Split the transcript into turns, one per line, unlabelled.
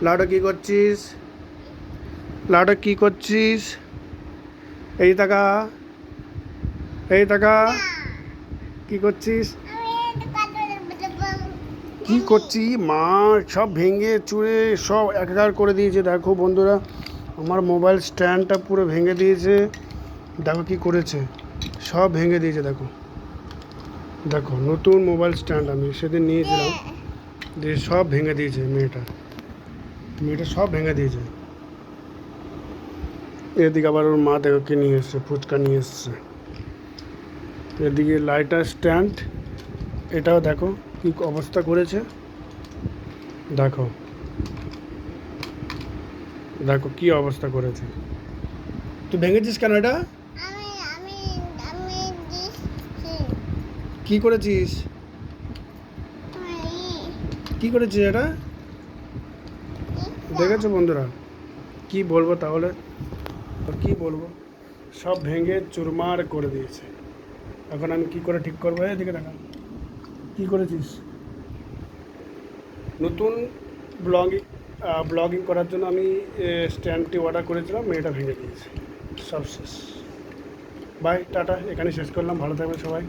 লাউডা কি করছিস? লাউডা কি করছিস? এই টাকা, এই টাকা, কি করছিস? কি করছি মা? সব ভেঙে চুরে সব একাকার করে দিয়েছে। দেখো বন্ধুরা, আমার মোবাইল স্ট্যান্ডটা পুরো ভেঙে দিয়েছে। দেখো কি করেছে, সব ভেঙে দিয়েছে। দেখো দেখো, নতুন মোবাইল স্ট্যান্ড আমি সেদিন নিয়েছিলাম, দিয়ে সব ভেঙে দিয়েছে মেয়েটা। মেয়েটা সব ভেঙে দিয়েছে। এদিকে আবার ওর মা দেখো কি নিয়ে এসছে, ফুচকা নিয়ে এসছে। এদিকে লাইটার স্ট্যান্ড, এটাও দেখো কি অবস্থা করেছে। দেখো দেখো কি অবস্থা করেছে। তুই ভেঙেছিস কেন এটা? কি করেছিস? কি করেছিস এটা? দেখেছো বন্ধুরা, কি বলবো তাহলে, কি বলবো, সব ভেঙে চুরমার করে দিয়েছে। এখন আমি কি করে ঠিক করবো? এদিকে দেখা, কি করেছিস? নতুন ব্লগিং ব্লগিং করার জন্য আমি স্ট্যান্ডটি অর্ডার করেছিলাম, মেয়েটা ভেঙে দিয়েছে। সব শেষ। বাই, টাটা, এখানে শেষ করলাম। ভালো থাকবেন সবাই।